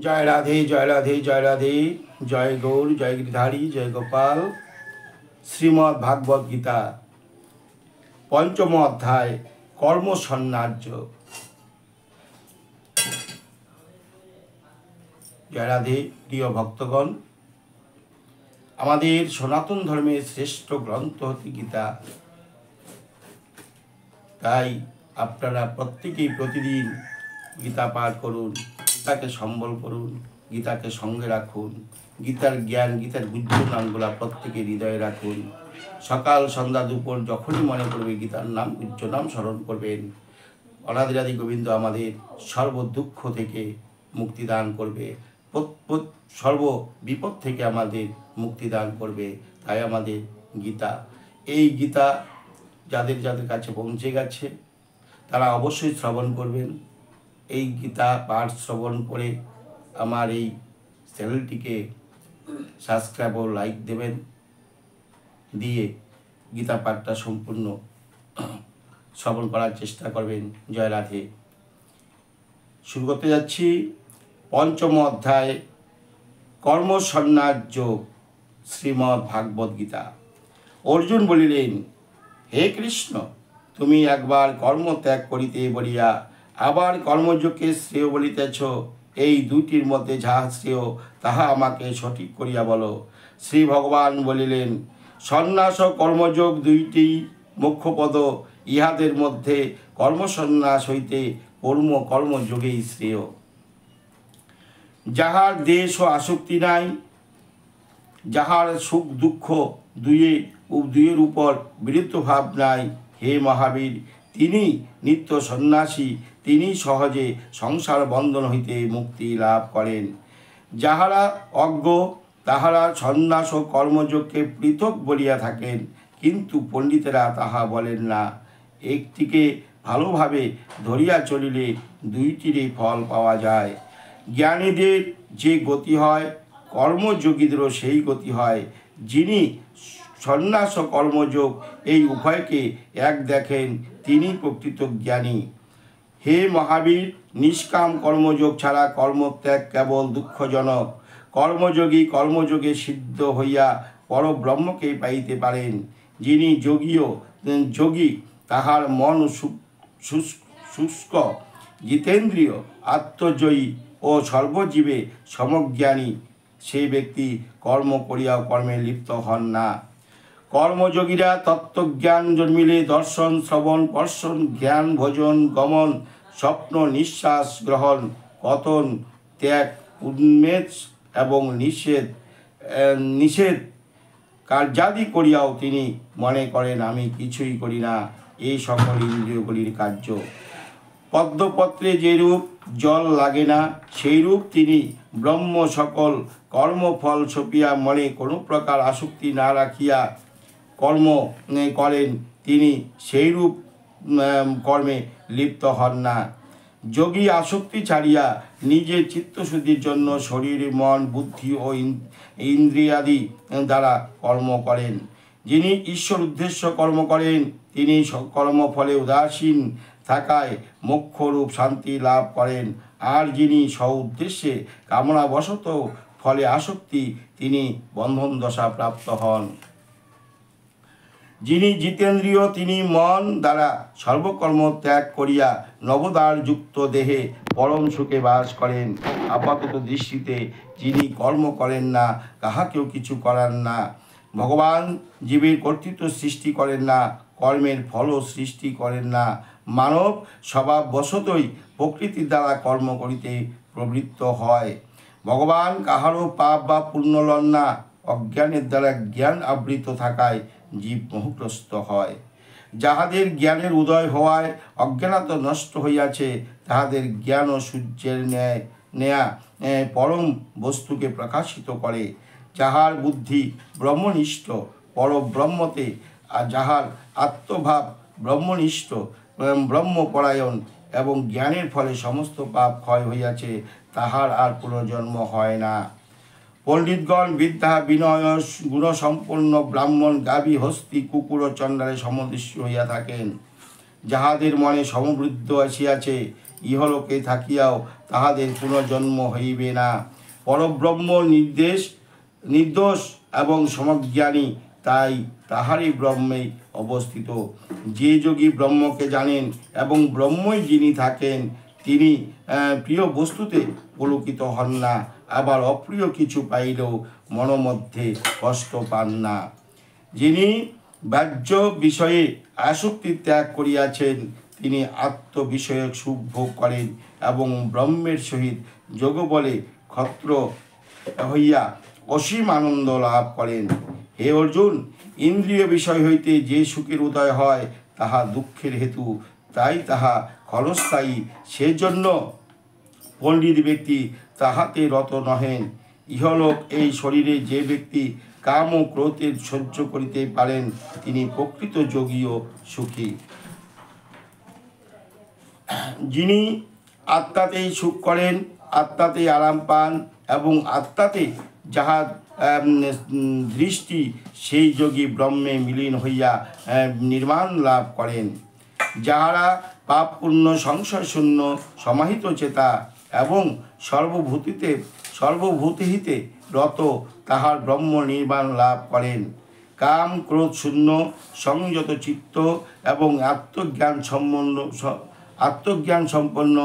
জয় রাধে জয় রাধে জয় রাধে, জয় গৌর, জয় গিরিধারী, জয় গোপাল। শ্রীমদ্ ভাগবত গীতা পঞ্চম অধ্যায়, কর্ম সন্ন্যাস যোগ। জয় রাধে প্রিয় ভক্তগণ, আমাদের সনাতন ধর্মের শ্রেষ্ঠ গ্রন্থ হচ্ছে গীতা। তাই আপনারা প্রত্যেকেই প্রতিদিন গীতা পাঠ করুন, গীতাকে সম্বল করুন, গীতাকে সঙ্গে রাখুন। গীতার জ্ঞান, গীতার গুহ্য নামগুলা প্রত্যেকে হৃদয়ে রাখুন। সকাল সন্ধ্যা দুপুর যখনই মনে করবে গীতার নাম, গুহ্য নাম স্মরণ করবেন। অনাদিরাদি গোবিন্দ আমাদের সর্ব দুঃখ থেকে মুক্তি দান করবে, সর্ব বিপদ থেকে আমাদের মুক্তি দান করবে। তাই আমাদের গীতা, এই গীতা যাদের যাদের কাছে পৌঁছে গেছে তারা অবশ্যই শ্রবণ করবেন। এই গীতা পাঠ শ্রবণ করে আমার এই চ্যানেলটিকে সাবস্ক্রাইব ও লাইক দেবেন, দিয়ে গীতা পাঠটা সম্পূর্ণ শ্রবণ করার চেষ্টা করবেন। জয় রাধে। শুরু করতে যাচ্ছি পঞ্চম অধ্যায়, কর্ম সন্ন্যাস যোগ, শ্রীমদ্ ভাগবত গীতা। অর্জুন বলিলেন, হে কৃষ্ণ, তুমি একবার কর্ম ত্যাগ করিতে বলিয়া আবার কর্মযোগকে শ্রেয় বলিতেছ। এই দুইটির মধ্যে যাহা শ্রেয় তাহা আমাকে সঠিক করিয়া বলো। শ্রী ভগবান বলিলেন, সন্ন্যাস ও কর্মযোগ দুইটি মুখ্যপদ। ইহাদের মধ্যে কর্মসন্ন্যাস হইতে কর্মযোগেই শ্রেয়। যাহার দেশ ও আসক্তি নাই, যাহার সুখ দুঃখ দুইয়ের উপর বিরুদ্ধ ভাব নাই, হে মহাবীর, তিনি নিত্য সন্ন্যাসী, তিনি সহজে সংসার বন্ধন হইতে মুক্তি লাভ করেন। যাহারা অজ্ঞ তাহারা সন্ন্যাস ও কর্মযোগকে পৃথক বলিয়া থাকেন, কিন্তু পণ্ডিতেরা তাহা বলেন না। একটিকে ভালোভাবে ধরিয়া চলিলে দুইটিরই ফল পাওয়া যায়। জ্ঞানীদের যে গতি হয়, কর্মযোগীদেরও সেই গতি হয়। যিনি সন্ন্যাস ও কর্মযোগ এই উভয়কে এক দেখেন, তিনি প্রকৃত জ্ঞানী। হে মহাবীর, নিষ্কাম কর্মযোগ ছাড়া কর্মত্যাগ কেবল দুঃখজনক। কর্মযোগী কর্মযোগে সিদ্ধ হইয়া পরব্রহ্মকে পাইতে পারেন। যিনি যোগী, তাহার মন শুষ্ক, জিতেন্দ্রিয়, আত্মজয়ী ও সর্বজীবে সমজ্ঞানী, সেই ব্যক্তি কর্ম করিয়াও কর্মে লিপ্ত হন না। কর্মযোগীরা তত্ত্বজ্ঞান জন্মিলে দর্শন, শ্রবণ, স্পর্শন, জ্ঞান, ভোজন, গমন, স্বপ্ন, নিঃশ্বাস গ্রহণ, পতন, ত্যাগ, উন্মেষ এবং নিষেধ কার্যাদি করিয়াও তিনি মনে করেন, আমি কিছুই করি না। এই সকল ইন্দ্রিয়গুলির কার্য। পদ্মপত্রে যেরূপ জল লাগে না, সেইরূপ তিনি ব্রহ্ম। সকল কর্মফল সপিয়া মনে কোনো প্রকার আসক্তি না রাখিয়া কর্ম করেন, তিনি সেইরূপ কর্মে লিপ্ত হন না। যোগী আসক্তি ছাড়িয়া নিজের চিত্তশুদ্ধির জন্য শরীর, মন, বুদ্ধি ও ইন্দ্রিয়াদি দ্বারা কর্ম করেন। যিনি ঈশ্বর উদ্দেশ্য কর্ম করেন, তিনি কর্মফলে উদাসীন থাকায় মোক্ষরূপ শান্তি লাভ করেন। আর যিনি স্ব উদ্দেশ্যে কামনাবশত ফলে আসক্তি, তিনি বন্ধন দশা প্রাপ্ত হন। যিনি জিতেন্দ্রিয়, তিনি মন দ্বারা সর্বকর্ম ত্যাগ করিয়া নবদ্বার যুক্ত দেহে পরম সুখে বাস করেন। আপাতত দৃষ্টিতে যিনি কর্ম করেন না, কাহাকেও কিছু করান না। ভগবান জীবের কর্তৃত্ব সৃষ্টি করেন না, কর্মের ফলও সৃষ্টি করেন না। মানব স্বভাববশতই প্রকৃতির দ্বারা কর্ম করিতে প্রবৃত্ত হয়। ভগবান কাহারও পাপ বা পুণ্য লন না। অজ্ঞানের দ্বারা জ্ঞান আবৃত থাকায় জীব মোহগ্রস্ত হয়। যাহাদের জ্ঞানের উদয় হওয়ায় অজ্ঞানতা নষ্ট হইয়াছে, তাহাদের জ্ঞান ও সূর্যের ন্যায় পরম বস্তুকে প্রকাশিত করে। যাহার বুদ্ধি ব্রহ্মনিষ্ঠ, পরব্রহ্মতে, আর যাহার আত্মভাব ব্রহ্মনিষ্ঠ, ব্রহ্মপরায়ণ এবং জ্ঞানের ফলে সমস্ত পাপ ক্ষয় হইয়াছে, তাহার আর পুনর্জন্ম হয় না। পণ্ডিতগণ বিদ্যা, বিনয়, গুণসম্পন্ন ব্রাহ্মণ, গাভী, হস্তি, কুকুর ও চণ্ডালে সমদৃশ্য হইয়া থাকেন। যাহাদের মনে সমবৃদ্ধ আসিয়াছে, ইহলোকে থাকিয়াও তাহাদের পুনর্জন্ম হইবে না। পরব্রহ্ম নির্দোষ এবং সমজ্ঞানী, তাই তাহারই ব্রহ্মেই অবস্থিত। যে যোগী ব্রহ্মকে জানেন এবং ব্রহ্মই যিনি থাকেন, তিনি প্রিয় বস্তুতে পুলকিত হন না, আবার অপ্রিয় কিছু পাইলেও মনোমধ্যে কষ্ট পান না। যিনি বাহ্য বিষয়ে আসক্তি ত্যাগ করিয়াছেন, তিনি আত্মবিষয়ক সুখ ভোগ করেন এবং ব্রহ্মের সহিত যোগ বলে ক্ষত্র হইয়া অসীম আনন্দ লাভ করেন। হে অর্জুন, ইন্দ্রিয় বিষয় হইতে যে সুখের উদয় হয় তাহা দুঃখের হেতু, তাই তাহা ক্ষণস্থায়ী। সেজন্য পণ্ডিত ব্যক্তি তাহাতে রত নহেন। ইহলোক এই শরীরে যে ব্যক্তি কাম ও ক্রোধের সহ্য করিতে পারেন, তিনি প্রকৃত যোগী ও সুখী। যিনি আত্মাতেই সুখ করেন, আত্মাতেই আরাম পান এবং আত্মাতে যাহার দৃষ্টি, সেই যোগী ব্রহ্মে মিলীন হইয়া নির্মাণ লাভ করেন। যাহারা পাপ পুণ্য সংশয় শূন্য সমাহিত চেতা এবং সর্বভূতিহিতে রত, তাহার ব্রহ্ম নির্বাণ লাভ করেন। কাম ক্রোধ শূন্য সংযত চিত্ত এবং আত্মজ্ঞান সম্পন্ন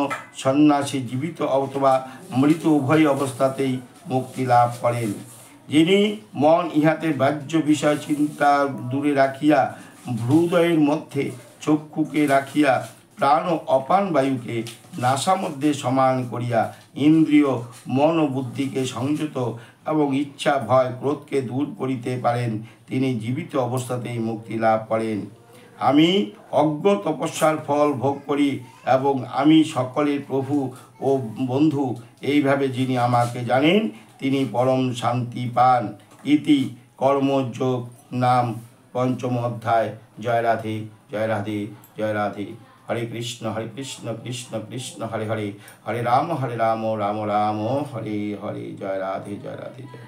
সন্ন্যাসী জীবিত অথবা মৃত উভয় অবস্থাতেই মুক্তি লাভ করেন। যিনি মন ইহাতে বাহ্য বিষয় চিন্তা দূরে রাখিয়া, হৃদয়ের মধ্যে চক্ষুকে রাখিয়া, প্রাণ ও অপান বায়ুকে নাসা মধ্যে সমান করিয়া ইন্দ্রিয় মন ও বুদ্ধিকে সংযত এবং ইচ্ছা ভয় ক্রোধকে দূর করিতে পারেন, তিনি জীবিত অবস্থাতেই মুক্তি লাভ করেন। আমি অজ্ঞ তপস্যার ফল ভোগ করি এবং আমি সকলের প্রভু ও বন্ধু, এইভাবে যিনি আমাকে জানেন, তিনি পরম শান্তি পান। ইতি কর্মযোগ নাম পঞ্চম অধ্যায়। জয় রাধে, জয় রাধে, জয় রাধে। হরে কৃষ্ণ কৃষ্ণ কৃষ্ণ হরে হরে, হরে রাম রাম রাম হরে হরে। জয় রাধে, জয় রাধে, জয়।